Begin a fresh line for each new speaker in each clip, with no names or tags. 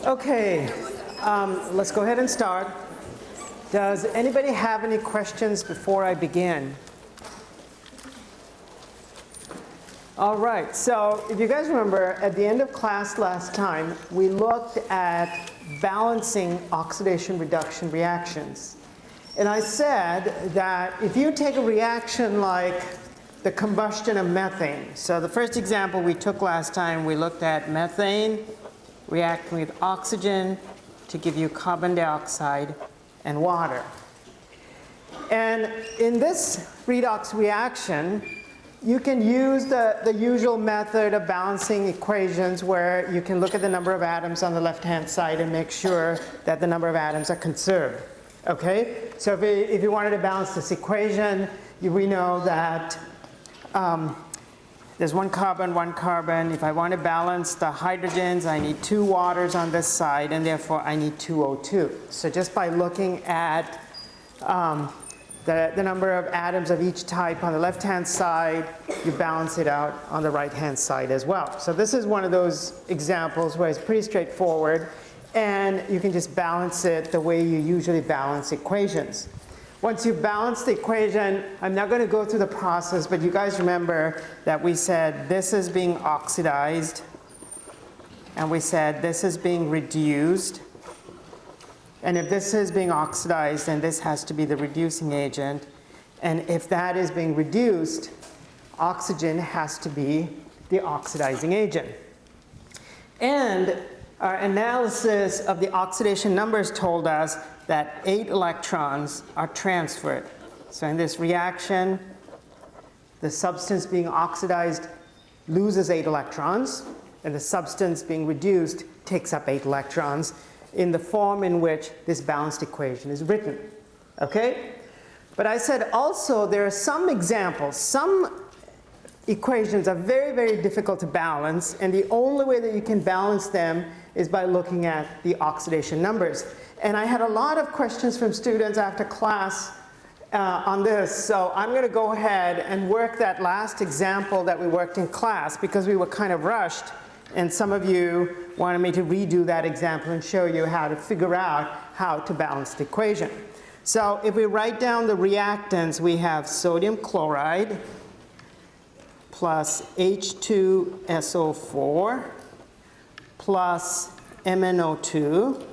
Okay, let's go ahead and start. Does anybody have any questions before I begin? All right, so if you guys remember, at the end of class last time, we looked at balancing oxidation reduction reactions. And I said that if you take a reaction like the combustion of methane, so the first example we took last time, we looked at methane reacting with oxygen to give you carbon dioxide and water. And in this redox reaction, you can use the usual method of balancing equations where you can look at the number of atoms on the left-hand side and make sure that the number of atoms are conserved. Okay? So if you wanted to balance this equation, we know that there's one carbon, one carbon. If I want to balance the hydrogens, I need 2 waters on this side, and therefore I need 2 O2. So just by looking at the number of atoms of each type on the left-hand side, you balance it out on the right-hand side as well. So this is one of those examples where it's pretty straightforward, and you can just balance it the way you usually balance equations. Once you balance the equation, I'm not going to go through the process, but you guys remember that we said this is being oxidized, and we said this is being reduced. And if this is being oxidized, then this has to be the reducing agent. And if that is being reduced, oxygen has to be the oxidizing agent. And our analysis of the oxidation numbers told us that 8 electrons are transferred. So in this reaction, the substance being oxidized loses 8 electrons, and the substance being reduced takes up 8 electrons in the form in which this balanced equation is written. Okay? But I said also there are some examples, some equations are very, very difficult to balance, and the only way that you can balance them is by looking at the oxidation numbers. And I had a lot of questions from students after class on this, so I'm going to go ahead and work that last example that we worked in class because we were kind of rushed, and some of you wanted me to redo that example and show you how to figure out how to balance the equation. So if we write down the reactants, we have sodium chloride plus H2SO4 plus MnO2,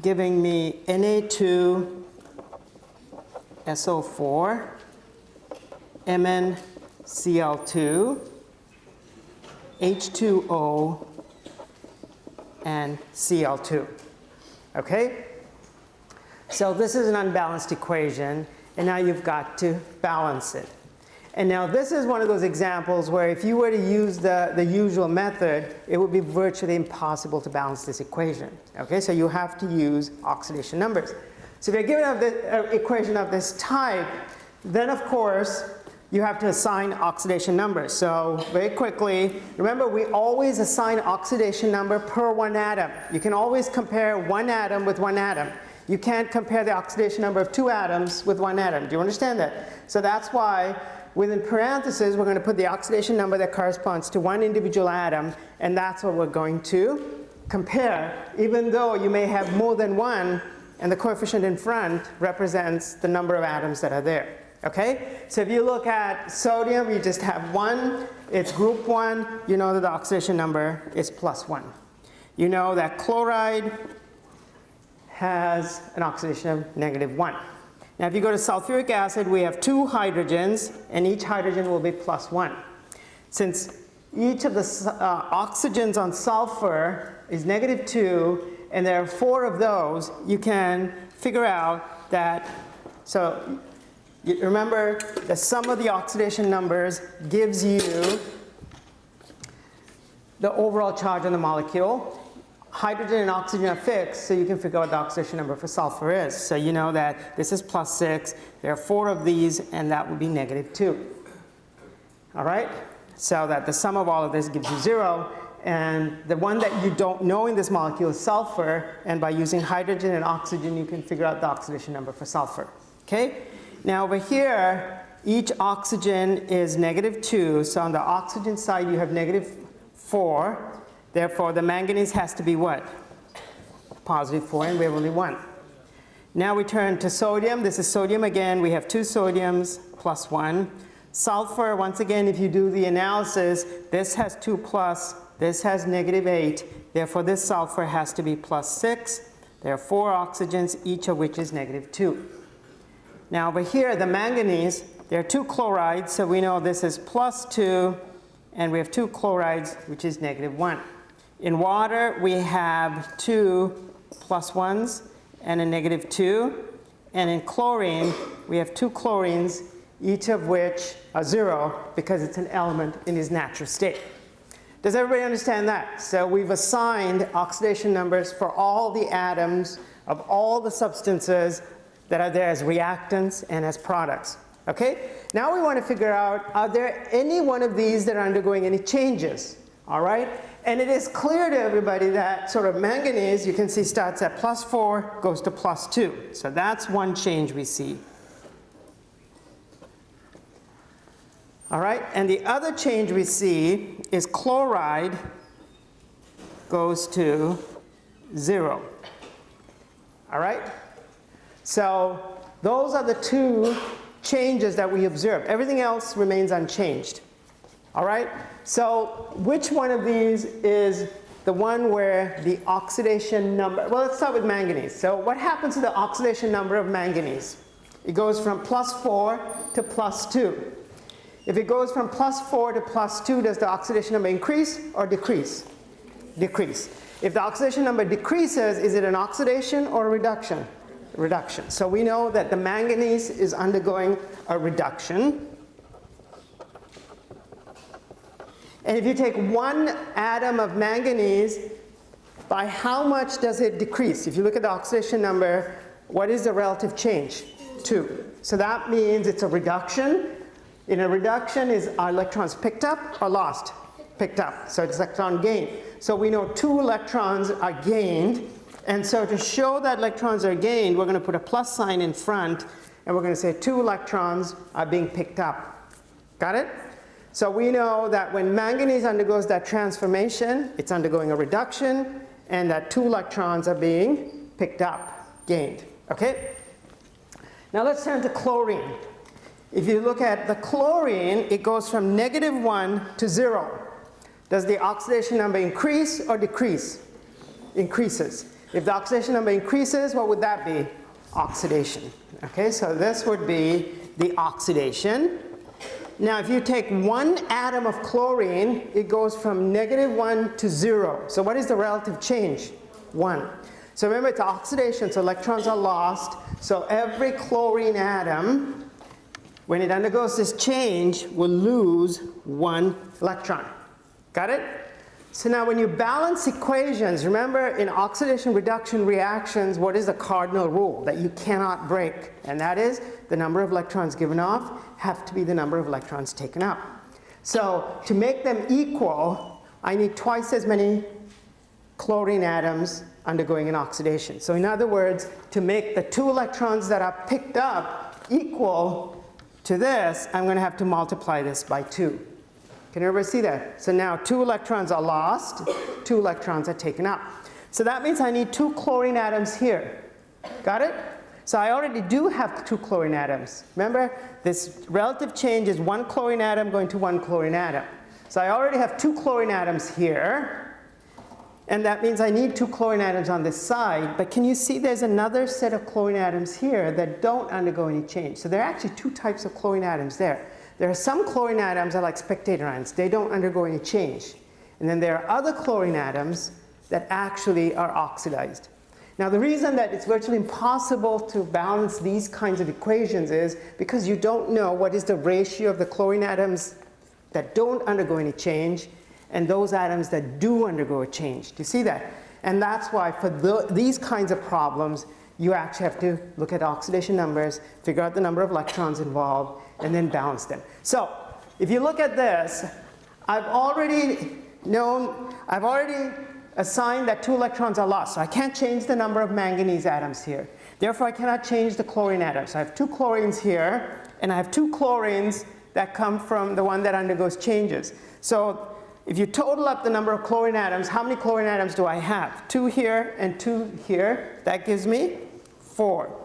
giving me Na2SO4, MnCl2, H2O, and Cl2. Okay? So this is an unbalanced equation, and now you've got to balance it. And now this is one of those examples where if you were to use the usual method, it would be virtually impossible to balance this equation. Okay, so you have to use oxidation numbers. So if you're given an equation of this type, then of course you have to assign oxidation numbers. So very quickly, remember we always assign oxidation number per one atom. You can always compare one atom with one atom. You can't compare the oxidation number of 2 atoms with 1 atom. Do you understand that? So that's why within parentheses, we're going to put the oxidation number that corresponds to one individual atom, and that's what we're going to compare, even though you may have more than one, and the coefficient in front represents the number of atoms that are there. Okay? So if you look at sodium, you just have 1, it's group 1, you know that the oxidation number is +1. You know that chloride has an oxidation of -1. Now if you go to sulfuric acid, we have 2 hydrogens, and each hydrogen will be +1. Since each of the oxygens on sulfur is -2, and there are 4 of those, you can figure out that, so you remember the sum of the oxidation numbers gives you the overall charge on the molecule. Hydrogen and oxygen are fixed, so you can figure out what the oxidation number for sulfur is. So you know that this is +6, there are 4 of these, and that would be -2. All right? So that the sum of all of this gives you 0, and the one that you don't know in this molecule is sulfur, and by using hydrogen and oxygen, you can figure out the oxidation number for sulfur. Okay? Now over here, each oxygen is -2, so on the oxygen side you have -4, Therefore, the manganese has to be what? Positive 4, and we have only 1. Now we turn to sodium. This is sodium again. We have 2 sodiums plus 1. Sulfur, once again, if you do the analysis, this has 2 plus, this has -8. Therefore, this sulfur has to be plus 6. There are 4 oxygens, each of which is -2. Now over here, the manganese, there are 2 chlorides, so we know this is plus 2, and we have 2 chlorides, which is -1. In water, we have 2 plus 1s and a -2. And in chlorine, we have 2 chlorines, each of which are 0 because it's an element in its natural state. Does everybody understand that? So we've assigned oxidation numbers for all the atoms of all the substances that are there as reactants and as products. Okay? Now we want to figure out, are there any one of these that are undergoing any changes? All right? And it is clear to everybody that sort of manganese, you can see, starts at plus 4, goes to plus 2. So that's one change we see. All right? And the other change we see is chloride goes to 0. All right? So those are the 2 changes that we observe. Everything else remains unchanged. All right? So which one of these is the one where the oxidation number, well, let's start with manganese. So what happens to the oxidation number of manganese? It goes from plus 4 to plus 2. If it goes from plus 4 to plus 2, does the oxidation number increase or decrease? Decrease. If the oxidation number decreases, is it an oxidation or a reduction? Reduction. So we know that the manganese is undergoing a reduction. And if you take 1 atom of manganese, by how much does it decrease? If you look at the oxidation number, what is the relative change? 2. So that means it's a reduction. In a reduction, are electrons picked up or lost? Picked up. So it's electron gain. So we know 2 electrons are gained. And so to show that electrons are gained, we're going to put a plus sign in front, and we're going to say 2 electrons are being picked up. Got it? So we know that when manganese undergoes that transformation, it's undergoing a reduction, and that 2 electrons are being picked up, gained. Okay? Now let's turn to chlorine. If you look at the chlorine, it goes from -1 to 0. Does the oxidation number increase or decrease? Increases. If the oxidation number increases, what would that be? Oxidation. Okay, so this would be the oxidation. Now if you take 1 atom of chlorine, it goes from -1 to 0. So what is the relative change? 1. So remember, it's oxidation, so electrons are lost. So every chlorine atom, when it undergoes this change, will lose 1 electron. Got it? So now when you balance equations, remember in oxidation reduction reactions, what is the cardinal rule that you cannot break? And that is the number of electrons given off have to be the number of electrons taken up. So to make them equal, I need twice as many chlorine atoms undergoing an oxidation. So in other words, to make the 2 electrons that are picked up equal to this, I'm going to have to multiply this by 2. Can everybody see that? So now 2 electrons are lost, 2 electrons are taken up. So that means I need 2 chlorine atoms here. Got it? So I already do have 2 chlorine atoms. Remember, this relative change is 1 chlorine atom going to 1 chlorine atom. So I already have 2 chlorine atoms here. And that means I need 2 chlorine atoms on this side. But can you see there's another set of chlorine atoms here that don't undergo any change? So there are actually 2 types of chlorine atoms there. There are some chlorine atoms that are like spectator ions. They don't undergo any change. And then there are other chlorine atoms that actually are oxidized. Now the reason that it's virtually impossible to balance these kinds of equations is because you don't know what is the ratio of the chlorine atoms that don't undergo any change and those atoms that do undergo a change. Do you see that? And that's why for these kinds of problems, you actually have to look at oxidation numbers, figure out the number of electrons involved, and then balance them. So if you look at this, I've already assigned that 2 electrons are lost. So I can't change the number of manganese atoms here. Therefore, I cannot change the chlorine atoms. So I have 2 chlorines here, and I have 2 chlorines that come from the one that undergoes changes. So if you total up the number of chlorine atoms, how many chlorine atoms do I have? 2 here and 2 here. That gives me 4.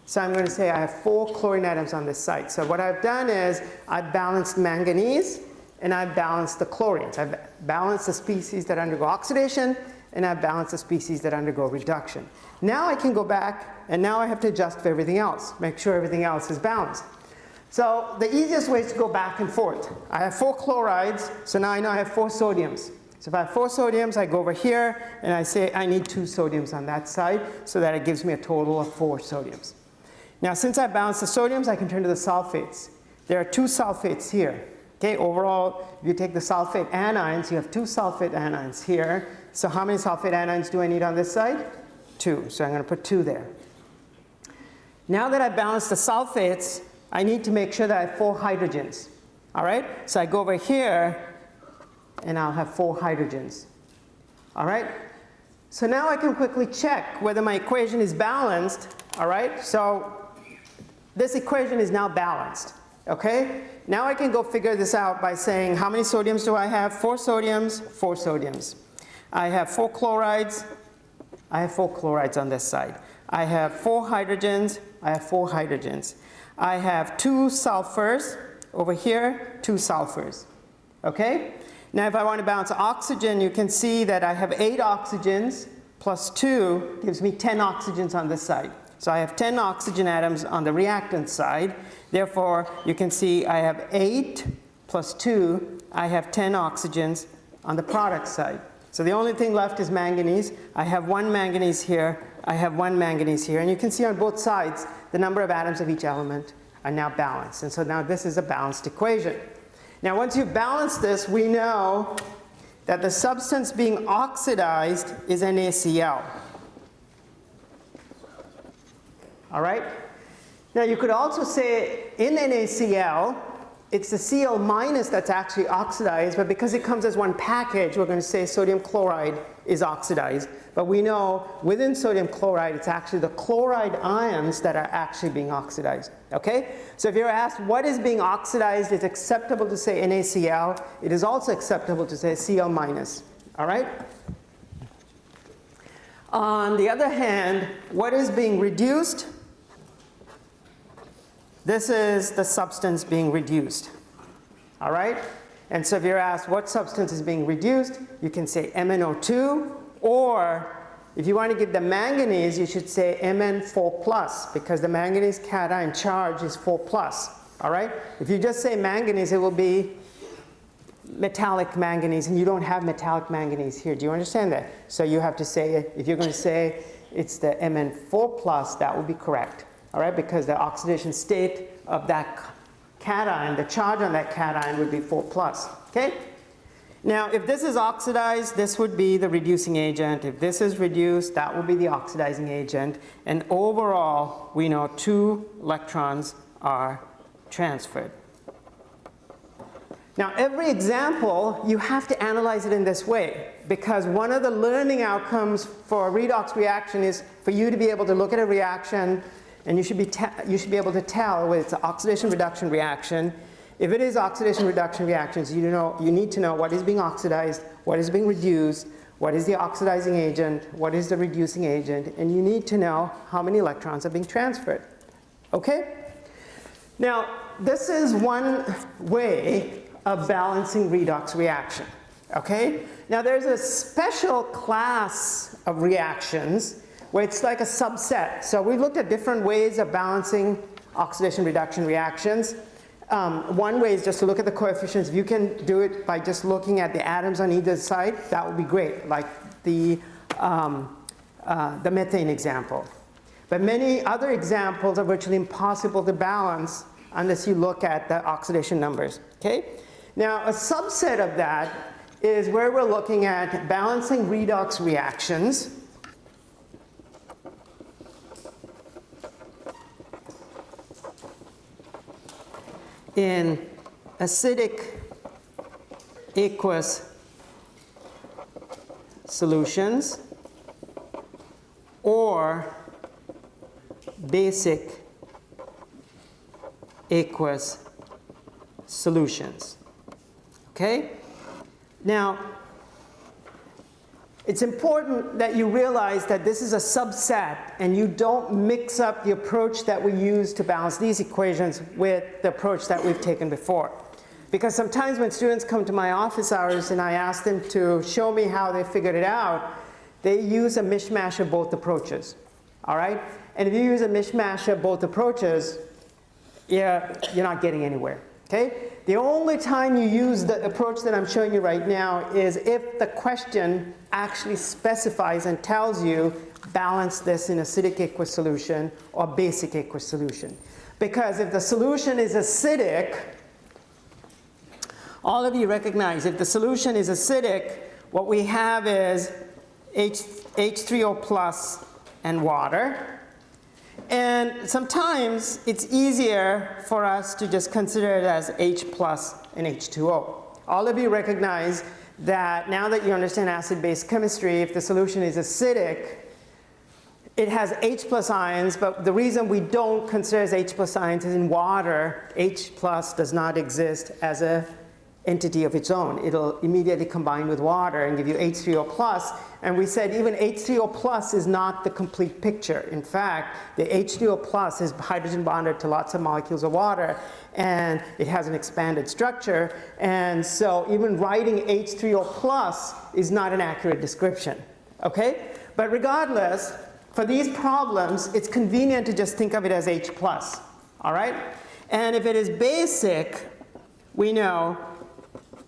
So I'm going to say I have 4 chlorine atoms on this site. So what I've done is I've balanced manganese and I've balanced the chlorines. I've balanced the species that undergo oxidation and I've balanced the species that undergo reduction. Now I can go back and now I have to adjust for everything else, make sure everything else is balanced. So the easiest way is to go back and forth. I have 4 chlorides, so now I know I have 4 sodiums. So if I have 4 sodiums, I go over here and I say I need 2 sodiums on that side so that it gives me a total of 4 sodiums. Now since I balanced the sodiums, I can turn to the sulfates. There are 2 sulfates here. Okay, overall, if you take the sulfate anions, you have 2 sulfate anions here. So how many sulfate anions do I need on this side? 2. So I'm going to put 2 there. Now that I've balanced the sulfates, I need to make sure that I have 4 hydrogens. All right? So I go over here and I'll have 4 hydrogens. All right? So now I can quickly check whether my equation is balanced. All right? So this equation is now balanced. Okay? Now I can go figure this out by saying how many sodiums do I have? 4 sodiums, 4 sodiums. I have 4 chlorides. I have 4 chlorides on this side. I have 4 hydrogens. I have 4 hydrogens. I have 2 sulfurs over here, 2 sulfurs. Okay? Now if I want to balance oxygen, you can see that I have 8 oxygens plus 2 gives me 10 oxygens on this side. So I have 10 oxygen atoms on the reactant side. Therefore, you can see I have 8 plus 2, I have 10 oxygens on the product side. So the only thing left is manganese. I have 1 manganese here, I have 1 manganese here. And you can see on both sides, the number of atoms of each element are now balanced. And so now this is a balanced equation. Now once you've balanced this, we know that the substance being oxidized is NaCl. All right? Now you could also say in NaCl, it's the Cl minus that's actually oxidized, but because it comes as one package, we're going to say sodium chloride is oxidized. But we know within sodium chloride, it's actually the chloride ions that are actually being oxidized. Okay? So if you're asked what is being oxidized, it's acceptable to say NaCl. It is also acceptable to say Cl minus. All right? On the other hand, what is being reduced? This is the substance being reduced. All right? And so if you're asked what substance is being reduced, you can say MnO2, or if you want to give the manganese, you should say Mn4+, because the manganese cation charge is 4+. All right? If you just say manganese, it will be metallic manganese, and you don't have metallic manganese here. Do you understand that? So you have to say, if you're going to say it's the Mn4+, that would be correct. All right, because the oxidation state of that cation, the charge on that cation would be 4+. Okay? Now, if this is oxidized, this would be the reducing agent. If this is reduced, that would be the oxidizing agent. And overall, we know 2 electrons are transferred. Now, every example, you have to analyze it in this way, because one of the learning outcomes for a redox reaction is for you to be able to look at a reaction, and you should be able to tell whether it's an oxidation reduction reaction. If it is oxidation reduction reactions, you need to know what is being oxidized, what is being reduced, what is the oxidizing agent, what is the reducing agent, and you need to know how many electrons are being transferred. Okay? Now, this is one way of balancing redox reaction. Okay? Now, there's a special class of reactions where it's like a subset. So we looked at different ways of balancing oxidation reduction reactions. One way is just to look at the coefficients. If you can do it by just looking at the atoms on either side, that would be great, like the methane example. But many other examples are virtually impossible to balance unless you look at the oxidation numbers. Okay? Now, a subset of that is where we're looking at balancing redox reactions in acidic aqueous solutions or basic aqueous solutions. Okay? Now, it's important that you realize that this is a subset and you don't mix up the approach that we use to balance these equations with the approach that we've taken before. Because sometimes when students come to my office hours and I ask them to show me how they figured it out, they use a mishmash of both approaches, all right? And if you use a mishmash of both approaches, you're not getting anywhere, okay? The only time you use the approach that I'm showing you right now is if the question actually specifies and tells you balance this in acidic aqueous solution or basic aqueous solution. Because if the solution is acidic, all of you recognize if the solution is acidic, what we have is H3O plus and water. And sometimes it's easier for us to just consider it as H plus and H2O. All of you recognize that now that you understand acid-base chemistry, if the solution is acidic, it has H plus ions, but the reason we don't consider as H plus ions is in water, H plus does not exist as an entity of its own. It'll immediately combine with water and give you H3O plus. And we said even H3O plus is not the complete picture. In fact, the H3O plus is hydrogen bonded to lots of molecules of water, and it has an expanded structure. And so even writing H3O plus is not an accurate description, okay? But regardless, for these problems, it's convenient to just think of it as H plus, all right? And if it is basic, we know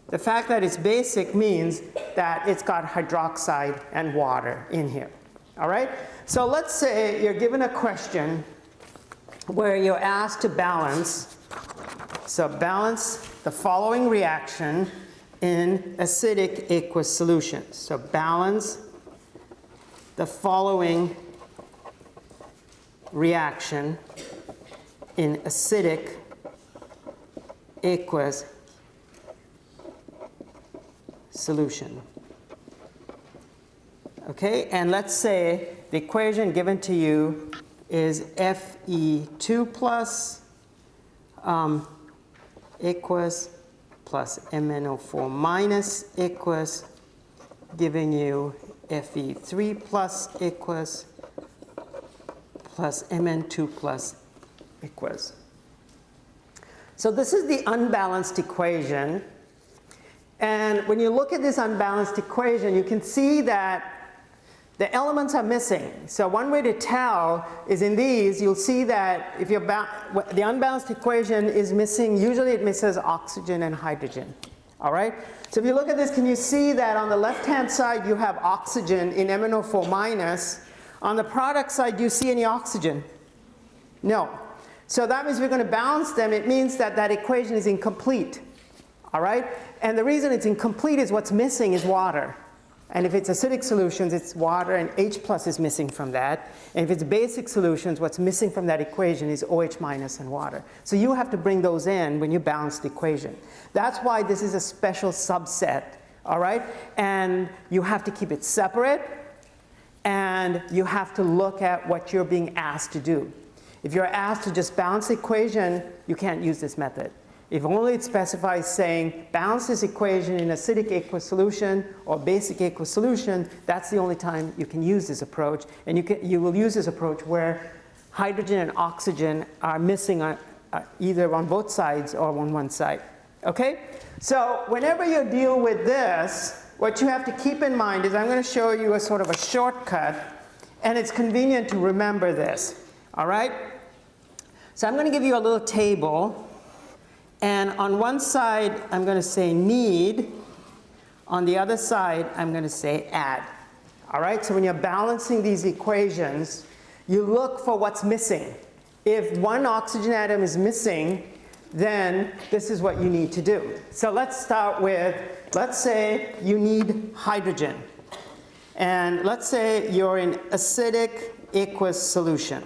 the fact that it's basic means that it's got hydroxide and water in here, all right? So let's say you're given a question where you're asked to balance, so balance the following reaction in acidic aqueous solutions. So balance the following reaction in acidic aqueous solution. Okay, and let's say the equation given to you is Fe2 plus aqueous plus MnO4 minus aqueous, giving you Fe3 plus aqueous plus Mn2 plus aqueous. So this is the unbalanced equation. And when you look at this unbalanced equation, you can see that the elements are missing. So one way to tell is in these, you'll see that if the unbalanced equation is missing, usually it misses oxygen and hydrogen, all right? So if you look at this, can you see that on the left-hand side you have oxygen in MnO4 minus. On the product side, do you see any oxygen? No. So that means we're going to balance them. It means that that equation is incomplete, all right? And the reason it's incomplete is what's missing is water. And if it's acidic solutions, it's water, and H plus is missing from that. And if it's basic solutions, what's missing from that equation is OH minus and water. So you have to bring those in when you balance the equation. That's why this is a special subset, all right? And you have to keep it separate, and you have to look at what you're being asked to do. If you're asked to just balance the equation, you can't use this method. If only it specifies saying balance this equation in acidic aqueous solution or basic aqueous solution, that's the only time you can use this approach. And you will use this approach where hydrogen and oxygen are missing either on both sides or on one side. Okay? So whenever you deal with this, what you have to keep in mind is I'm going to show you a sort of a shortcut, and it's convenient to remember this. All right? So I'm going to give you a little table. And on one side, I'm going to say need. On the other side, I'm going to say add. All right? So when you're balancing these equations, you look for what's missing. If one oxygen atom is missing, then this is what you need to do. So let's start with, let's say you need hydrogen. And let's say you're in acidic aqueous solution.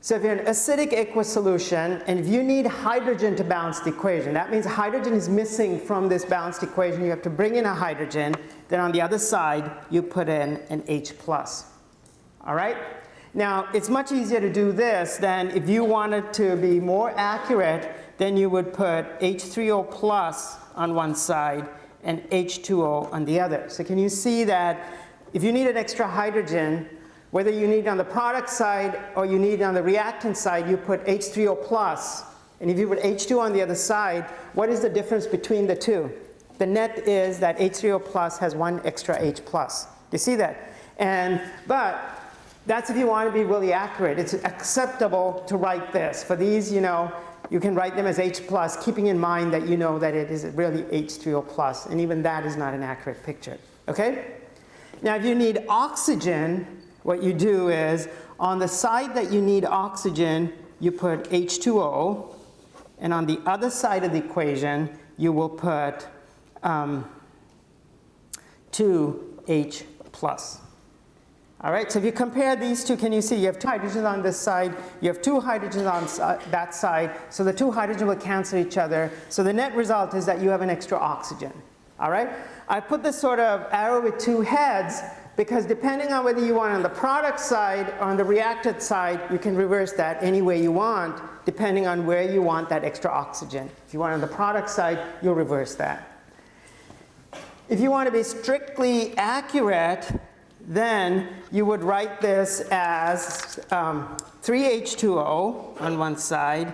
So if you're in an acidic aqueous solution, and if you need hydrogen to balance the equation, that means hydrogen is missing from this balanced equation. You have to bring in a hydrogen. Then on the other side, you put in an H plus. All right? Now, it's much easier to do this than if you wanted to be more accurate, then you would put H3O plus on one side and H2O on the other. So can you see that if you need an extra hydrogen, whether you need it on the product side or you need it on the reactant side, you put H3O plus. And if you put H2 on the other side, what is the difference between the two? The net is that H3O plus has one extra H plus. Do you see that? But that's if you want to be really accurate. It's acceptable to write this. For these, you know, you can write them as H plus, keeping in mind that you know that it is really H3O plus, and even that is not an accurate picture. Okay? Now, if you need oxygen, what you do is, on the side that you need oxygen, you put H2O, and on the other side of the equation, you will put 2H plus. All right, so if you compare these two, can you see you have two hydrogens on this side, you have two hydrogens on that side, so the two hydrogens will cancel each other. So the net result is that you have an extra oxygen. All right, I put this sort of arrow with two heads because depending on whether you want on the product side or on the reactant side, you can reverse that any way you want, depending on where you want that extra oxygen. If you want on the product side, you'll reverse that. If you want to be strictly accurate, then you would write this as 3H2O on one side,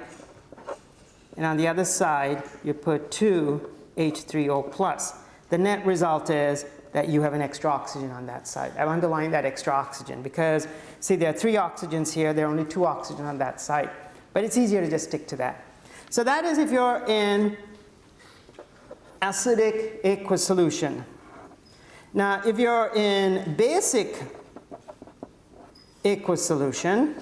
and on the other side, you put 2H3O plus. The net result is that you have an extra oxygen on that side. I've underlined that extra oxygen because, see, there are 3 oxygens here, there are only 2 oxygens on that side. But it's easier to just stick to that. So that is if you're in acidic aqueous solution. Now, if you're in basic aqueous solution,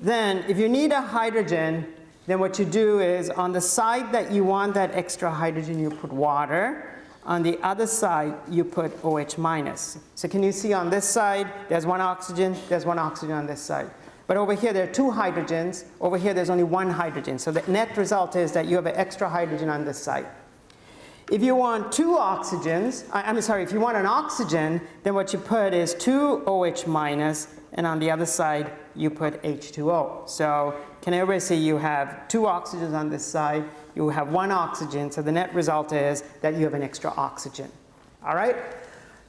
then if you need a hydrogen, then what you do is on the side that you want that extra hydrogen, you put water. On the other side, you put OH minus. So can you see on this side, there's 1 oxygen, there's 1 oxygen on this side. But over here, there are 2 hydrogens. Over here, there's only 1 hydrogen. So the net result is that you have an extra hydrogen on this side. If you want 2 oxygens, if you want an oxygen, then what you put is 2 OH minus, and on the other side, you put H2O. So can everybody see you have 2 oxygens on this side, you have 1 oxygen, so the net result is that you have an extra oxygen. All right?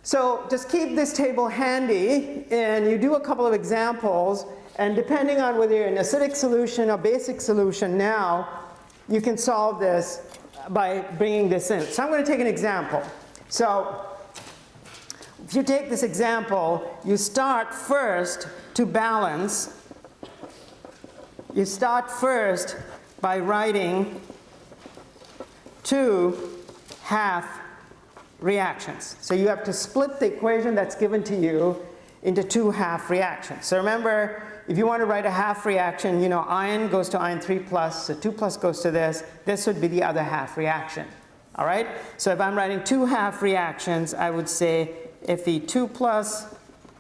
So just keep this table handy, and you do a couple of examples, and depending on whether you're in acidic solution or basic solution now, you can solve this by bringing this in. So I'm going to take an example. So if you take this example, you start first to balance. You start first by writing 2 half reactions. So you have to split the equation that's given to you into 2 half reactions. So remember, if you want to write a half reaction, you know, iron goes to iron 3 plus, so 2 plus goes to this. This would be the other half reaction. All right? So if I'm writing 2 half reactions, I would say Fe2 plus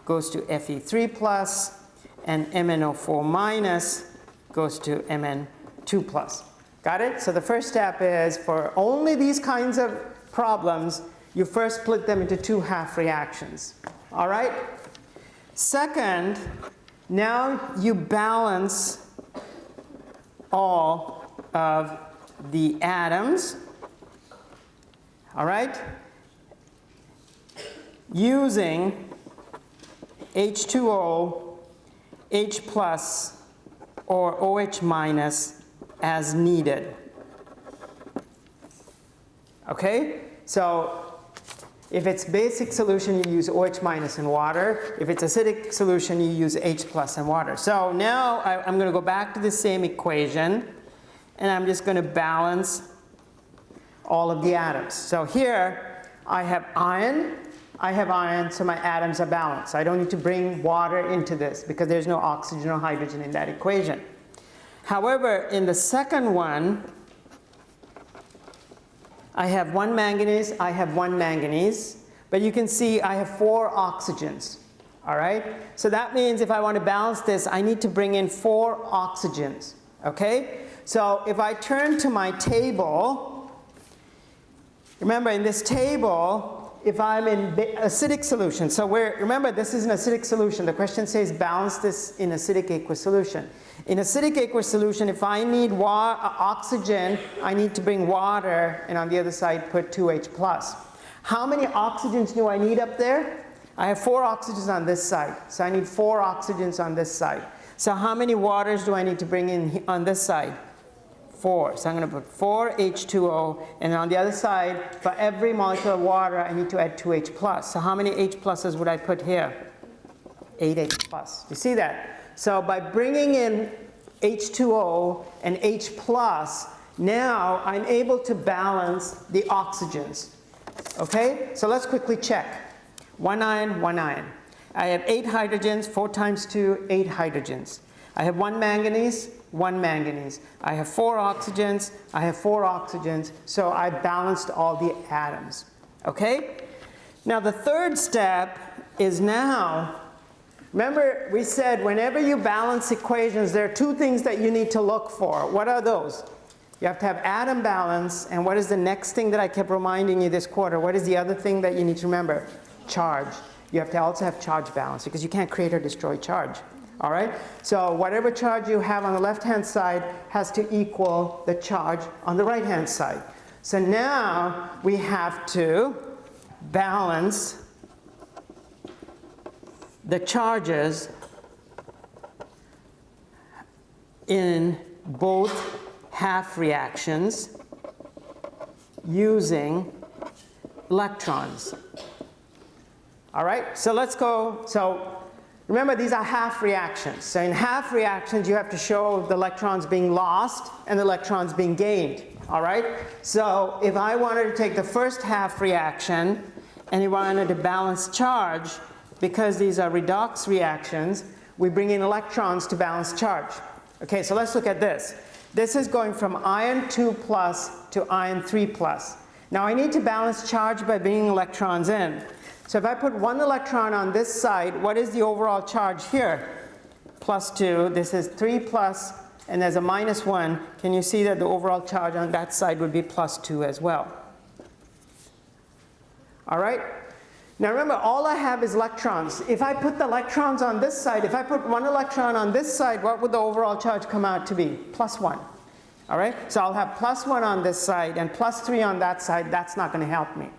goes to Fe3 plus, and MnO4 minus goes to Mn2 plus. Got it? So the first step is for only these kinds of problems, you first split them into 2 half reactions. All right? Second, now you balance all of the atoms, all right, using H2O, H plus, or OH minus as needed. Okay? So if it's basic solution, you use OH minus and water. If it's acidic solution, you use H plus and water. So now I'm going to go back to the same equation, and I'm just going to balance all of the atoms. So here I have iron, so my atoms are balanced. I don't need to bring water into this because there's no oxygen or hydrogen in that equation. However, in the second one, I have 1 manganese, I have 1 manganese, but you can see I have 4 oxygens, all right? So that means if I want to balance this, I need to bring in 4 oxygens, okay? So if I turn to my table, remember in this table, if I'm in acidic solution, so remember this is an acidic solution. The question says balance this in acidic aqueous solution. In acidic aqueous solution, if I need oxygen, I need to bring water, and on the other side put 2H plus. How many oxygens do I need up there? I have 4 oxygens on this side, so I need 4 oxygens on this side. So how many waters do I need to bring in on this side? 4. So I'm going to put 4 H2O, and on the other side, for every molecule of water, I need to add 2H plus. So how many H pluses would I put here? 8H plus. You see that? So by bringing in H2O and H plus, now I'm able to balance the oxygens. Okay? So let's quickly check. 1 ion, 1 ion. I have 8 hydrogens, 4 times 2, 8 hydrogens. I have 1 manganese, 1 manganese. I have 4 oxygens, I have 4 oxygens, so I balanced all the atoms. Okay? Now the third step is now, remember we said whenever you balance equations, there are 2 things that you need to look for. What are those? You have to have atom balance, and what is the next thing that I kept reminding you this quarter? What is the other thing that you need to remember? Charge. You have to also have charge balance, because you can't create or destroy charge. All right? So whatever charge you have on the left-hand side has to equal the charge on the right-hand side. So now we have to balance the charges in both half reactions using electrons. All right? So let's go. So remember, these are half reactions. So in half reactions, you have to show the electrons being lost and the electrons being gained. All right? So if I wanted to take the first half reaction and you wanted to balance charge, because these are redox reactions, we bring in electrons to balance charge. Okay, so let's look at this. This is going from ion 2 plus to ion 3 plus. Now I need to balance charge by bringing electrons in. So if I put 1 electron on this side, what is the overall charge here? Plus 2. This is 3 plus, and there's a minus 1. Can you see that the overall charge on that side would be plus 2 as well? All right? Now remember, all I have is electrons. If I put the electrons on this side, if I put 1 electron on this side, what would the overall charge come out to be? Plus 1. All right? So I'll have plus 1 on this side and plus 3 on that side. That's not going to help me.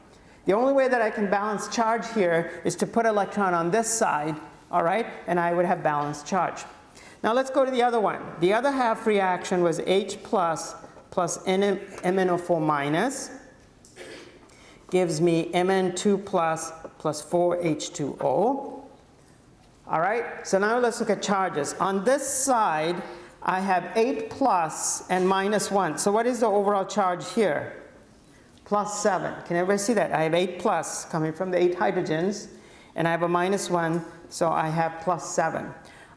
The only way that I can balance charge here is to put an electron on this side, all right, and I would have balanced charge. Now let's go to the other one. The other half reaction was H plus MnO4 minus gives me Mn2 plus 4H2O. All right, so now let's look at charges. On this side, I have 8 plus and minus 1. So what is the overall charge here? Plus 7. Can everybody see that? I have 8 plus coming from the 8 hydrogens, and I have a minus 1, so I have plus 7.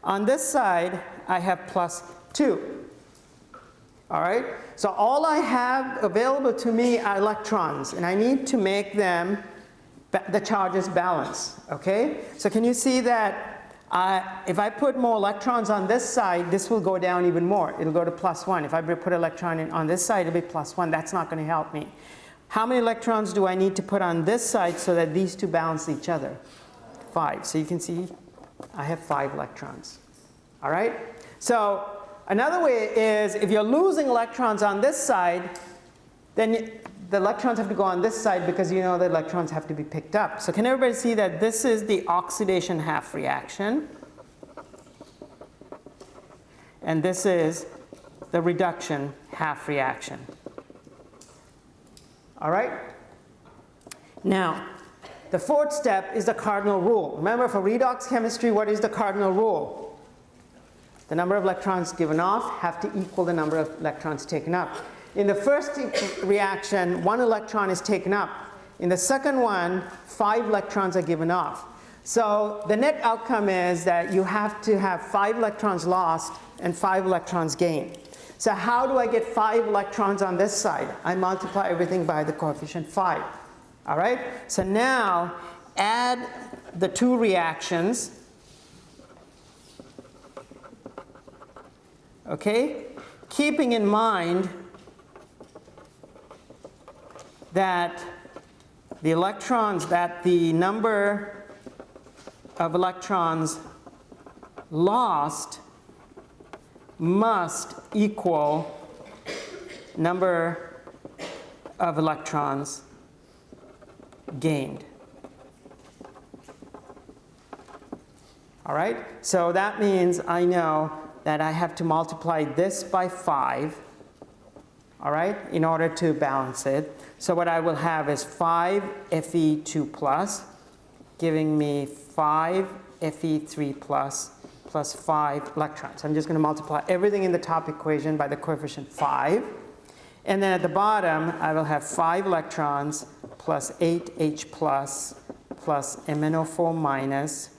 On this side, I have plus 2. All right? So all I have available to me are electrons, and I need to make them, the charges balance. Okay? So can you see that if I put more electrons on this side, this will go down even more. It'll go to plus 1. If I put an electron on this side, it'll be plus 1. That's not going to help me. How many electrons do I need to put on this side so that these two balance each other? 5. So you can see I have 5 electrons. All right? So another way is if you're losing electrons on this side, then the electrons have to go on this side because you know the electrons have to be picked up. So can everybody see that this is the oxidation half reaction? And this is the reduction half reaction. All right? Now, the fourth step is the cardinal rule. Remember, for redox chemistry, what is the cardinal rule? The number of electrons given off have to equal the number of electrons taken up. In the first reaction, 1 electron is taken up. In the second one, 5 electrons are given off. So the net outcome is that you have to have 5 electrons lost and 5 electrons gained. So how do I get 5 electrons on this side? I multiply everything by the coefficient 5. All right? So now add the 2 reactions. Okay? Keeping in mind that the electrons, that the number of electrons lost must equal number of electrons gained. All right? So that means I know that I have to multiply this by 5, all right, in order to balance it. So what I will have is 5 Fe2 plus, giving me 5 Fe3 plus 5 electrons. I'm just going to multiply everything in the top equation by the coefficient 5. And then at the bottom, I will have 5 electrons plus 8 H plus MnO4 minus,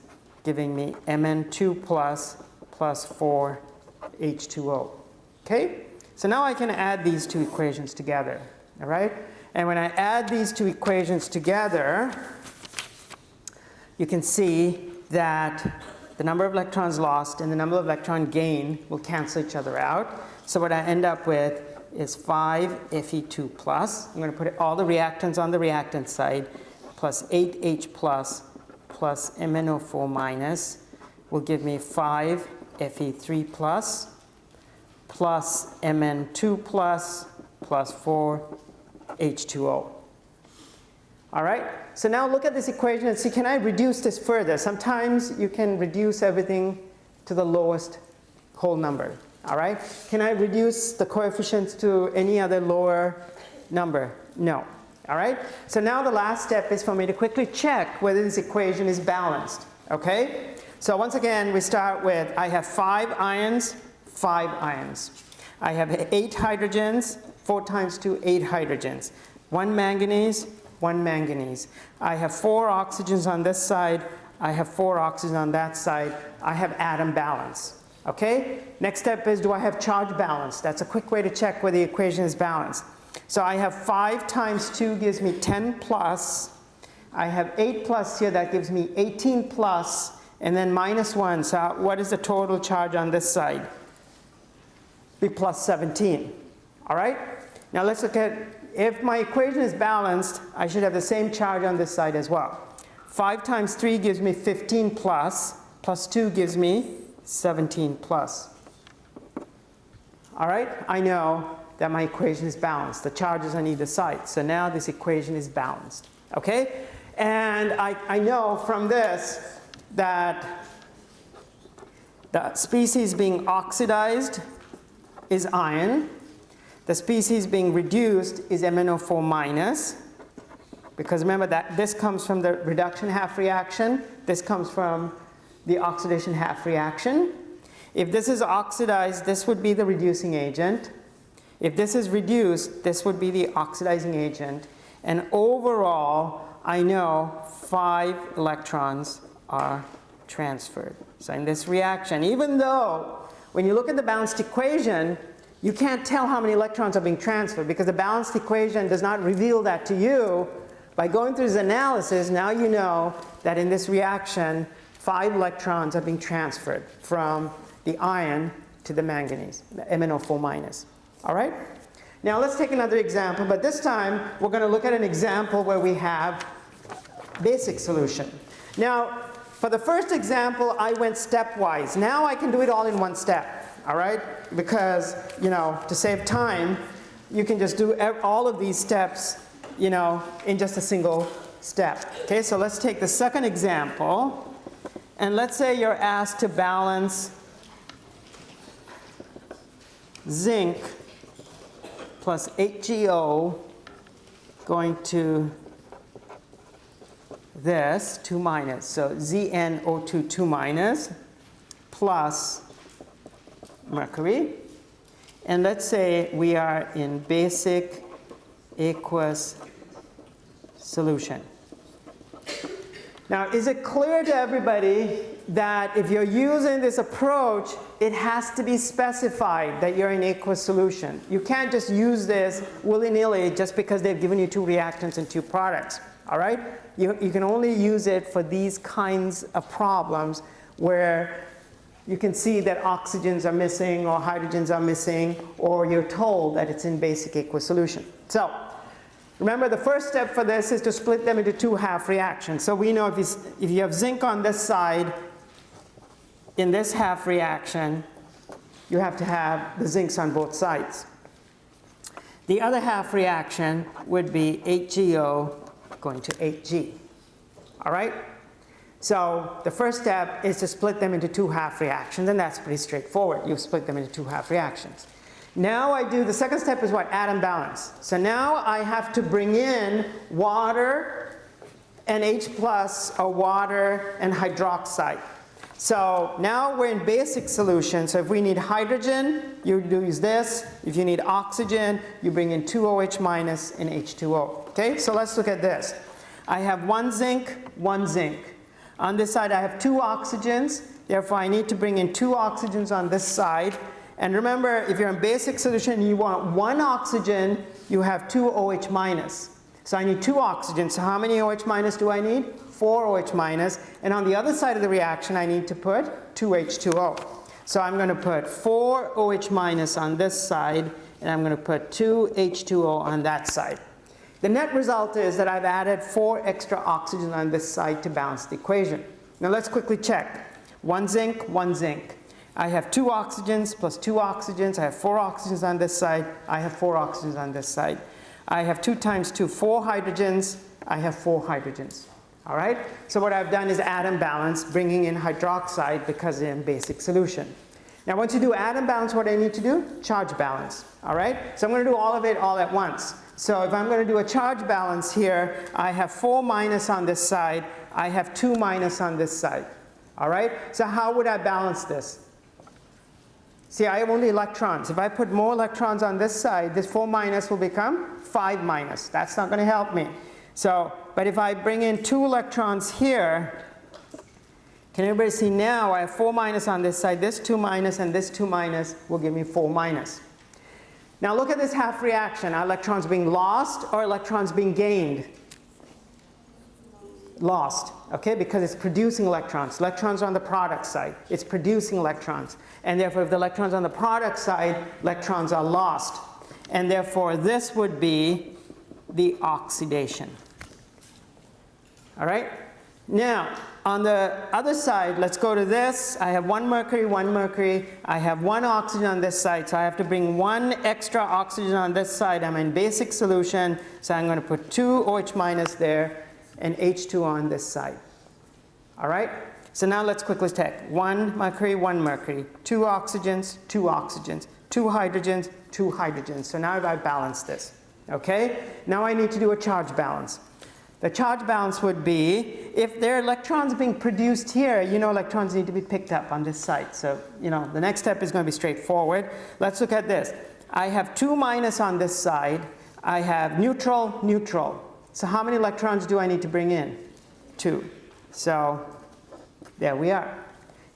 giving me Mn2 plus 4 H2O. Okay? So now I can add these two equations together. All right? And when I add these two equations together, you can see that the number of electrons lost and the number of electron gain will cancel each other out. So what I end up with is 5 Fe2 plus. I'm going to put all the reactants on the reactant side, plus 8H plus MnO4 minus will give me 5 Fe3 plus Mn2 plus 4 H2O. All right? So now look at this equation and see, can I reduce this further? Sometimes you can reduce everything to the lowest whole number. All right? Can I reduce the coefficients to any other lower number? No. All right? So now the last step is for me to quickly check whether this equation is balanced. Okay? So once again, we start with, I have 5 ions, 5 ions. I have 8 hydrogens, 4 times 2, 8 hydrogens. 1 manganese, 1 manganese. I have 4 oxygens on this side. I have 4 oxygens on that side. I have atom balance. Okay? Next step is, do I have charge balance? That's a quick way to check whether the equation is balanced. So I have 5 times 2 gives me 10 plus. I have 8 plus here, that gives me 18 plus, and then minus 1. So what is the total charge on this side? Be plus 17. All right? Now let's look at, if my equation is balanced, I should have the same charge on this side as well. 5 times 3 gives me 15 plus 2 gives me 17 plus. All right? I know that my equation is balanced. The charges on either side. So now this equation is balanced. Okay? And I know from this that the species being oxidized is iron. The species being reduced is MnO4 minus. Because remember that this comes from the reduction half reaction. This comes from the oxidation half reaction. If this is oxidized, this would be the reducing agent. If this is reduced, this would be the oxidizing agent. And overall, I know 5 electrons are transferred. So in this reaction, even though when you look at the balanced equation, you can't tell how many electrons are being transferred because the balanced equation does not reveal that to you. By going through this analysis, now you know that in this reaction, 5 electrons are being transferred from the iron to the manganese, the MnO4 minus. All right? Now let's take another example, but this time we're going to look at an example where we have basic solution. Now, for the first example, I went stepwise. Now I can do it all in one step, all right? Because, you know, to save time, you can just do all of these steps, you know, in just a single step. Okay, so let's take the second example. And let's say you're asked to balance zinc plus 8GO going to this 2 minus. So ZnO2 2 minus plus mercury. And let's say we are in basic aqueous solution. Now, is it clear to everybody that if you're using this approach, it has to be specified that you're in aqueous solution? You can't just use this willy-nilly just because they've given you 2 reactants and 2 products. All right? You can only use it for these kinds of problems where you can see that oxygens are missing or hydrogens are missing, or you're told that it's in basic aqueous solution. So Remember, the first step for this is to split them into two half reactions. So we know if you have zinc on this side, in this half reaction, you have to have the zincs on both sides. The other half reaction would be 8GO going to 8G. All right? So the first step is to split them into two half reactions, and that's pretty straightforward. You split them into two half reactions. Now the second step is what? Atom balance. So now I have to bring in water and H plus, or water and hydroxide. So now we're in basic solution. So if we need hydrogen, you use this. If you need oxygen, you bring in 2OH minus and H2O. Okay, so let's look at this. I have one zinc, one zinc. On this side I have two oxygens. Therefore I need to bring in two oxygens on this side. And remember, if you're in basic solution and you want one oxygen, you have two OH minus. So I need two oxygens. So how many OH minus do I need? 4 OH minus. And on the other side of the reaction, I need to put 2 H2O. So I'm going to put 4 OH minus on this side, and I'm going to put 2 H2O on that side. The net result is that I've added 4 extra oxygen on this side to balance the equation. Now let's quickly check. One zinc, one zinc. I have 2 oxygens plus 2 oxygens. I have 4 oxygens on this side. I have 4 oxygens on this side. I have 2 times 2, 4 hydrogens. I have 4 hydrogens. All right? So what I've done is atom balance, bringing in hydroxide because they're in basic solution. Now once you do atom balance, what do I need to do? Charge balance. All right? So I'm going to do all of it all at once. So if I'm going to do a charge balance here, I have 4 minus on this side. I have 2 minus on this side. All right? So how would I balance this? See, I have only electrons. If I put more electrons on this side, this 4 minus will become 5 minus. That's not going to help me. So, but if I bring in 2 electrons here, can everybody see now I have 4 minus on this side, this 2 minus and this 2 minus will give me 4 minus. Now look at this half reaction. Are electrons being lost or electrons being gained? Lost, okay, because it's producing electrons. Electrons are on the product side. It's producing electrons. And therefore, if the electrons on the product side, electrons are lost. And therefore, this would be the oxidation. All right? Now, on the other side, let's go to this. I have 1 mercury, 1 mercury. I have 1 oxygen on this side, so I have to bring 1 extra oxygen on this side. I'm in basic solution, so I'm going to put 2 OH minus there and H2 on this side. All right? So now let's quickly check. 1 mercury, 1 mercury. 2 oxygens, 2 oxygens. 2 hydrogens, 2 hydrogens. So now I've balanced this. Okay? Now I need to do a charge balance. The charge balance would be, if there are electrons being produced here, you know electrons need to be picked up on this side. So, you know, the next step is going to be straightforward. Let's look at this. I have 2 minus on this side. I have neutral, neutral. So how many electrons do I need to bring in? 2. So there we are.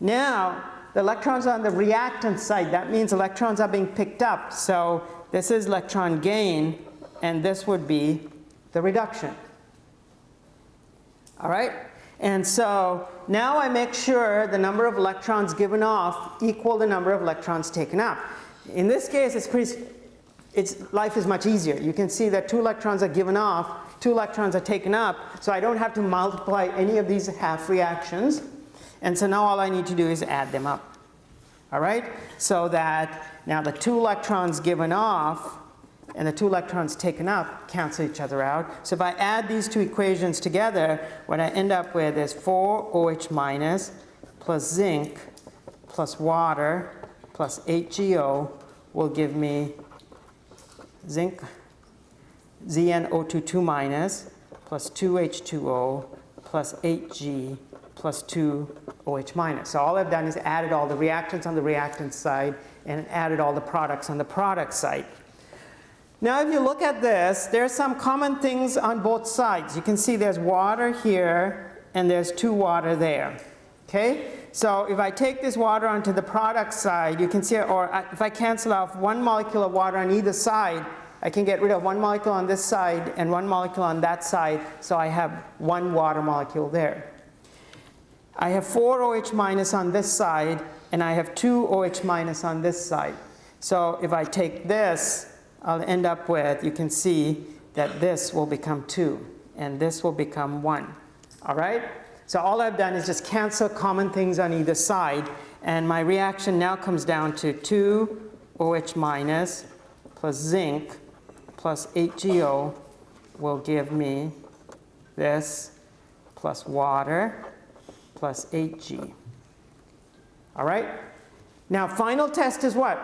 Now, the electrons on the reactant side, that means electrons are being picked up. So this is electron gain, and this would be the reduction. All right? And so now I make sure the number of electrons given off equal the number of electrons taken up. In this case, life is much easier. You can see that 2 electrons are given off, 2 electrons are taken up, so I don't have to multiply any of these half reactions. And so now all I need to do is add them up. All right? So that now the 2 electrons given off and the 2 electrons taken up cancel each other out. So if I add these 2 equations together, what I end up with is 4 OH minus plus zinc plus water plus 8GO will give me zinc ZnO2 minus plus 2H2O plus 8G plus 2OH minus. So all I've done is added all the reactants on the reactant side and added all the products on the product side. Now if you look at this, there are some common things on both sides. You can see there's water here and there's 2 water there. Okay? So if I take this water onto the product side, you can see, or if I cancel off 1 molecule of water on either side, I can get rid of 1 molecule on this side and 1 molecule on that side, so I have 1 water molecule there. I have 4 OH minus on this side, and I have 2 OH minus on this side. So if I take this, I'll end up with, you can see, that this will become 2 and this will become 1. All right? So all I've done is just cancel common things on either side, and my reaction now comes down to 2 OH minus plus zinc plus 8GO will give me this plus water plus 8G. All right? Now, final test is what?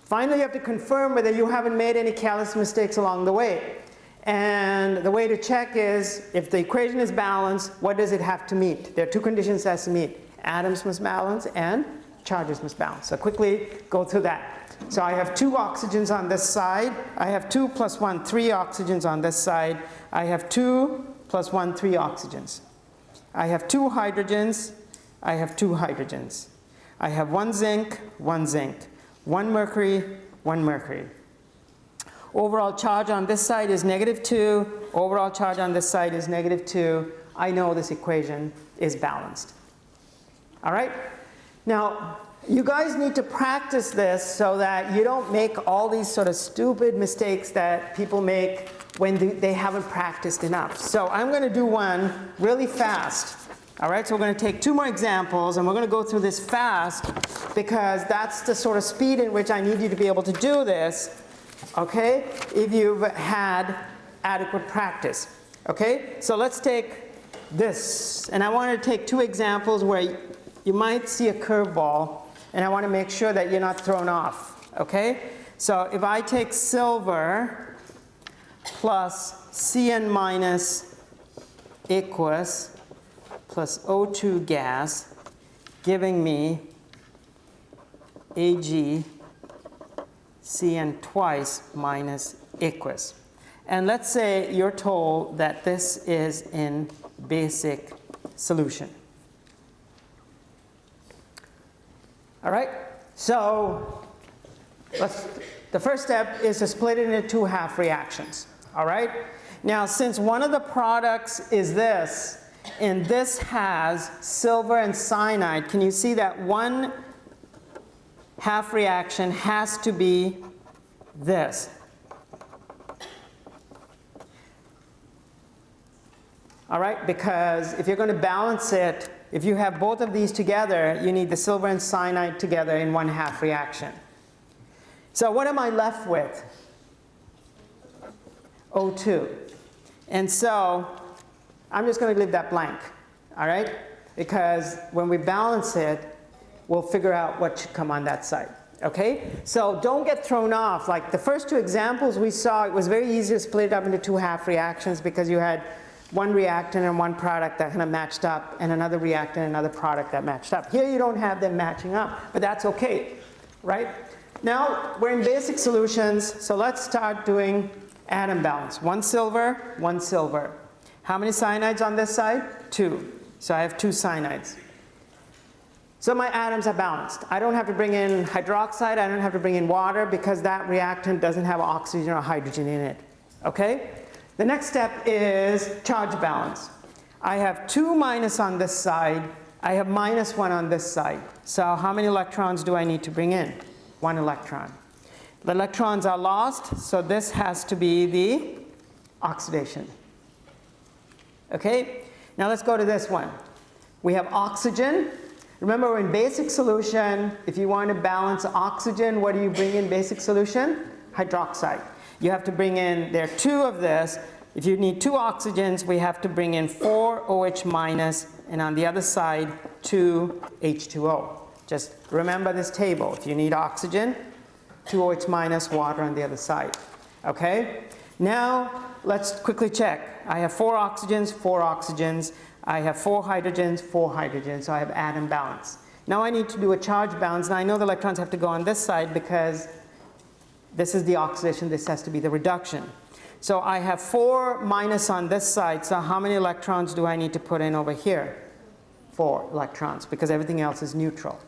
Finally, you have to confirm whether you haven't made any careless mistakes along the way. And the way to check is, if the equation is balanced, what does it have to meet? There are two conditions it has to meet. Atoms must balance and charges must balance. So quickly go through that. So I have 2 oxygens on this side. I have 2 plus 1, 3 oxygens on this side. I have 2 plus 1, 3 oxygens. I have 2 hydrogens. I have 2 hydrogens. I have 1 zinc, 1 zinc. 1 mercury, 1 mercury. Overall charge on this side is -2. Overall charge on this side is -2. I know this equation is balanced. All right? Now, you guys need to practice this so that you don't make all these sort of stupid mistakes that people make when they haven't practiced enough. So I'm going to do one really fast. All right, so we're going to take 2 more examples, and we're going to go through this fast because that's the sort of speed in which I need you to be able to do this, okay, if you've had adequate practice. Okay, so let's take this, and I want to take 2 examples where you might see a curveball, and I want to make sure that you're not thrown off. Okay, so if I take silver plus Cn minus aqueous plus O2 gas, giving me Ag Cn twice minus aqueous. And let's say you're told that this is in basic solution. All right, so the first step is to split it into 2 half reactions. All right, now since one of the products is this, and this has silver and cyanide, can you see that one half reaction has to be this? All right, because if you're going to balance it, if you have both of these together, you need the silver and cyanide together in one half reaction. So what am I left with? O2. And so I'm just going to leave that blank, all right? Because when we balance it, we'll figure out what should come on that side, okay? So don't get thrown off. Like the first 2 examples we saw, it was very easy to split it up into 2 half reactions because you had one reactant and one product that kind of matched up, and another reactant and another product that matched up. Here you don't have them matching up, but that's okay, right? Now we're in basic solutions, so let's start doing atom balance. 1 silver, 1 silver. How many cyanides on this side? 2. So I have 2 cyanides. So my atoms are balanced. I don't have to bring in hydroxide. I don't have to bring in water because that reactant doesn't have oxygen or hydrogen in it. Okay? The next step is charge balance. I have 2 minus on this side. I have -1 on this side. So how many electrons do I need to bring in? 1 electron. The electrons are lost, so this has to be the oxidation. Okay, now let's go to this one. We have oxygen. Remember, we're in basic solution. If you want to balance oxygen, what do you bring in basic solution? Hydroxide. You have to bring in, there are 2 of this. If you need 2 oxygens, we have to bring in 4 OH minus, and on the other side, 2 H2O. Just remember this table. If you need oxygen, 2 OH minus, water on the other side. Okay? Now, let's quickly check. I have 4 oxygens, 4 oxygens. I have 4 hydrogens, 4 hydrogens. So I have atom balance. Now I need to do a charge balance. Now I know the electrons have to go on this side because this is the oxidation. This has to be the reduction. So I have 4 minus on this side. So how many electrons do I need to put in over here? 4 electrons, because everything else is neutral.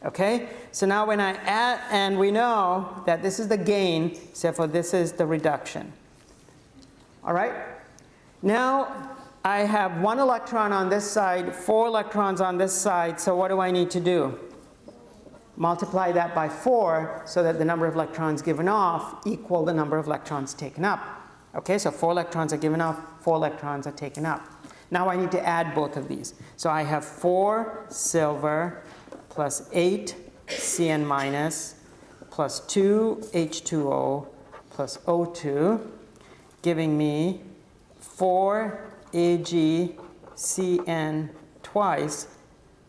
Okay? So now when I add, and we know that this is the gain, therefore this is the reduction. All right? Now I have 1 electron on this side, 4 electrons on this side, so what do I need to do? Multiply that by 4 so that the number of electrons given off equal the number of electrons taken up. Okay, so 4 electrons are given up, 4 electrons are taken up. Now I need to add both of these. So I have 4 silver plus 8 Cn minus plus 2 H2O plus O2, giving me 4 AgCN twice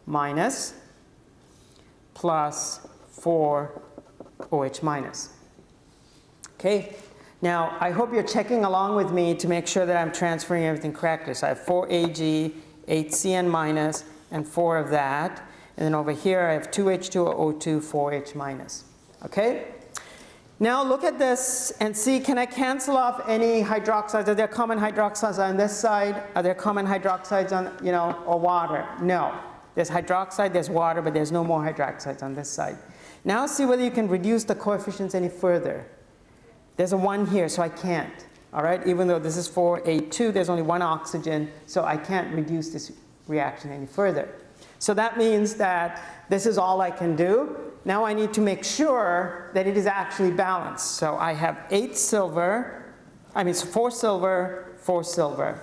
minus plus 4 OH minus. Okay, now I hope you're checking along with me to make sure that I'm transferring everything correctly. So I have 4 Ag, 8 Cn minus, and 4 of that. And then over here I have 2 H2O2, 4 H minus. Okay? Now look at this and see, can I cancel off any hydroxides? Are there common hydroxides on this side? Are there common hydroxides on, or water? No. There's hydroxide, there's water, but there's no more hydroxides on this side. Now see whether you can reduce the coefficients any further. There's a 1 here, so I can't. All right, even though this is 4A2, there's only 1 oxygen, so I can't reduce this reaction any further. So that means that this is all I can do. Now I need to make sure that it is actually balanced. So I have 4 silver, 4 silver.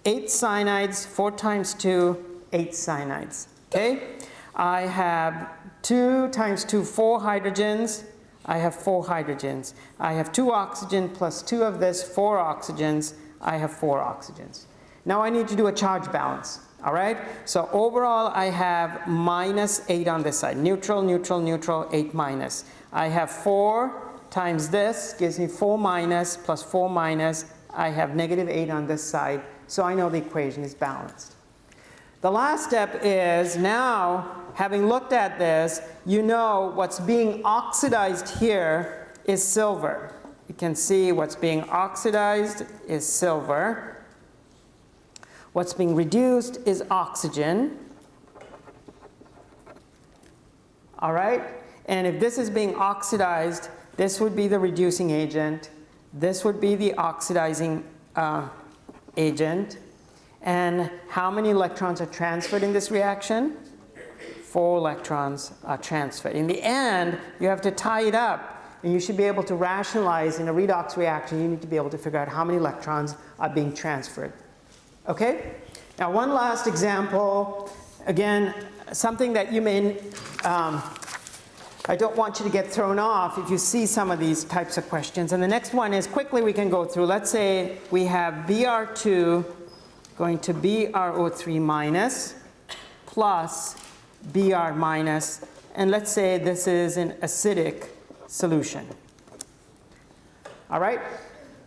8 cyanides, 4 times 2, 8 cyanides. Okay? I have 2 times 2, 4 hydrogens. I have 4 hydrogens. I have 2 oxygen plus 2 of this, 4 oxygens. I have 4 oxygens. Now I need to do a charge balance. All right? So overall I have minus 8 on this side. Neutral, neutral, neutral, 8 minus. I have 4 times this gives me 4 minus plus 4 minus. I have negative 8 on this side. So I know the equation is balanced. The last step is now, having looked at this, you know what's being oxidized here is silver. You can see what's being oxidized is silver. What's being reduced is oxygen. All right? And if this is being oxidized, this would be the reducing agent. This would be the oxidizing agent. And how many electrons are transferred in this reaction? 4 electrons are transferred. In the end, you have to tie it up, and you should be able to rationalize in a redox reaction. You need to be able to figure out how many electrons are being transferred. Okay? Now one last example. Again, something that you may, I don't want you to get thrown off if you see some of these types of questions. And the next one is, quickly we can go through. Let's say we have Br2 going to BrO3 minus plus Br minus, and let's say this is an acidic solution. All right?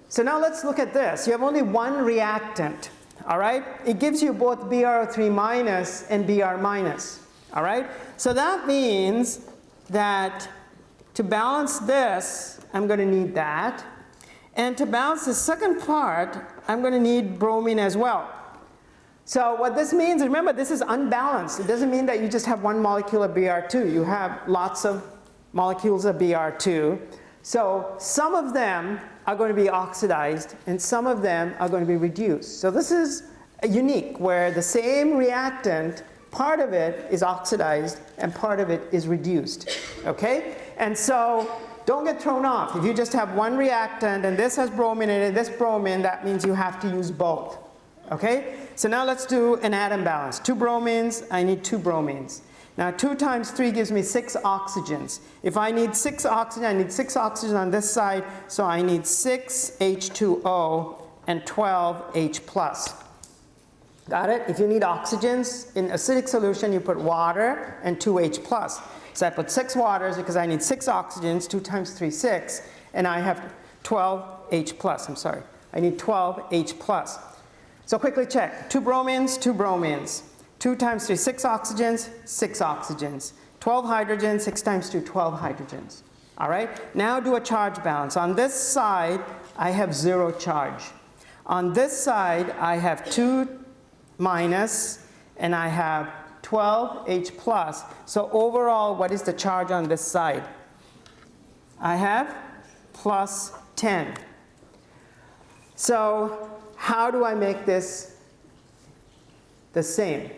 So now let's look at this. You have only one reactant. All right? It gives you both BrO3 minus and Br minus. All right? So that means that to balance this, I'm going to need that. And to balance the second part, I'm going to need bromine as well. So what this means, remember, this is unbalanced. It doesn't mean that you just have one molecule of Br2. You have lots of molecules of Br2. So some of them are going to be oxidized, and some of them are going to be reduced. So this is unique, where the same reactant, part of it is oxidized, and part of it is reduced. Okay? And so don't get thrown off. If you just have one reactant, and this has bromine in it, this bromine, that means you have to use both. Okay? So now let's do an atom balance. 2 bromines, I need 2 bromines. Now 2 times 3 gives me 6 oxygens. If I need 6 oxygen, I need 6 oxygen on this side, so I need 6 H2O and 12 H+. Got it? If you need oxygens in acidic solution, you put water and 2 H+. So I put 6 waters because I need 6 oxygens, 2 times 3, 6, and I have 12 H+. I'm sorry. I need 12 H+. So quickly check. 2 bromines, 2 bromines. 2 times 3, 6 oxygens, 6 oxygens. 12 hydrogens, 6 times 2, 12 hydrogens. All right? Now do a charge balance. On this side, I have 0 charge. On this side, I have 2 minus, and I have 12 H+. So overall, what is the charge on this side? I have plus 10. So how do I make this the same?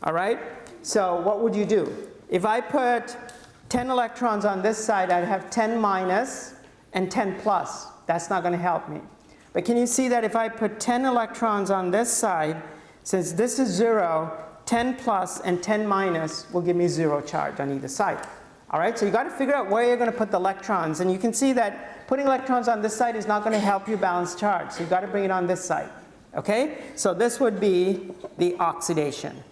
All right? So what would you do? If I put 10 electrons on this side, I'd have 10 minus and 10 plus. That's not going to help me. But can you see that if I put 10 electrons on this side, since this is 0, 10 plus and 10 minus will give me 0 charge on either side. All right, so you got to figure out where you're going to put the electrons. And you can see that putting electrons on this side is not going to help you balance charge. So you've got to bring it on this side. Okay, so this would be the oxidation.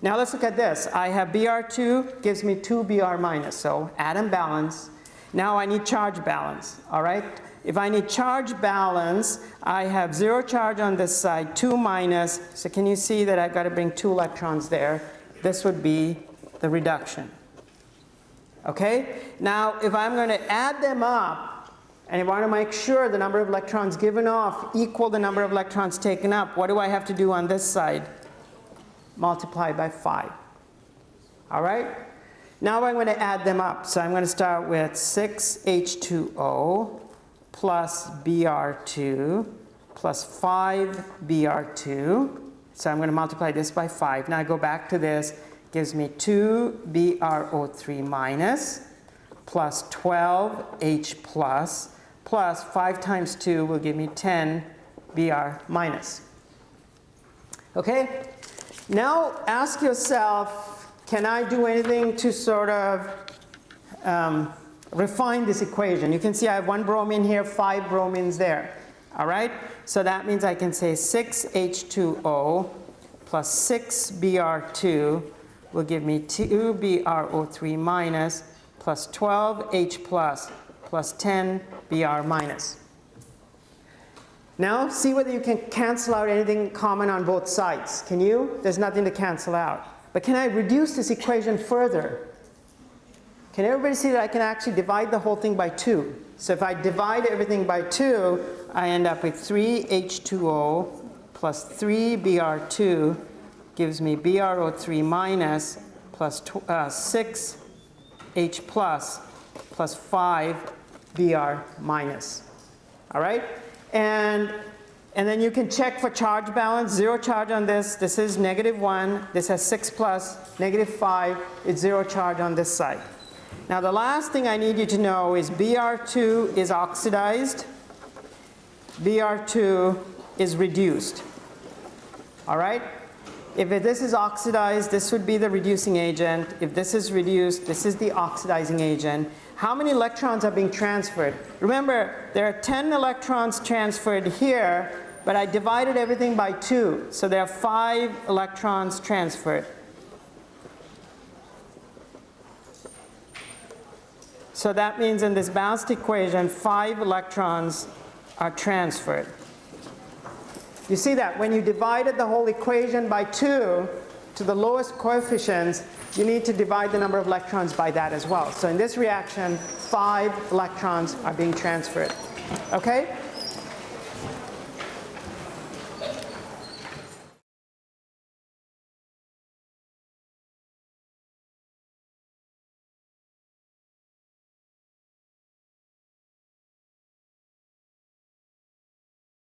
Now let's look at this. I have Br2 gives me 2 Br minus, so atom balance. Now I need charge balance, all right? If I need charge balance, I have 0 charge on this side, 2 minus. So can you see that I've got to bring 2 electrons there? This would be the reduction. Okay? Now if I'm going to add them up, and I want to make sure the number of electrons given off equal the number of electrons taken up, what do I have to do on this side? Multiply by 5. All right? Now I'm going to add them up. So I'm going to start with 6H2O plus Br2 plus 5 Br2. So I'm going to multiply this by 5. Now I go back to this. Gives me 2 BrO3 minus plus 12 H plus 5 times 2 will give me 10 Br minus. Okay? Now ask yourself, can I do anything to sort of refine this equation? You can see I have 1 bromine here, 5 bromines there. All right? So that means I can say 6H2O plus 6 Br2 will give me 2 BrO3 minus plus 12 H plus 10 Br minus. Now see whether you can cancel out anything common on both sides. Can you? There's nothing to cancel out. But can I reduce this equation further? Can everybody see that I can actually divide the whole thing by 2? So if I divide everything by 2, I end up with 3H2O plus 3 Br2 gives me BrO3 minus plus 6 H plus 5 Br minus. All right? And then you can check for charge balance. 0 charge on this. This is -1. This has 6 plus, -5. It's 0 charge on this side. Now the last thing I need you to know is Br2 is oxidized. Br2 is reduced. All right? If this is oxidized, this would be the reducing agent. If this is reduced, this is the oxidizing agent. How many electrons are being transferred? Remember, there are 10 electrons transferred here, but I divided everything by 2. So there are 5 electrons transferred. So that means in this balanced equation, 5 electrons are transferred. You see that when you divided the whole equation by 2 to the lowest coefficients, you need to divide the number of electrons by that as well. So in this reaction, 5 electrons are being transferred. Okay?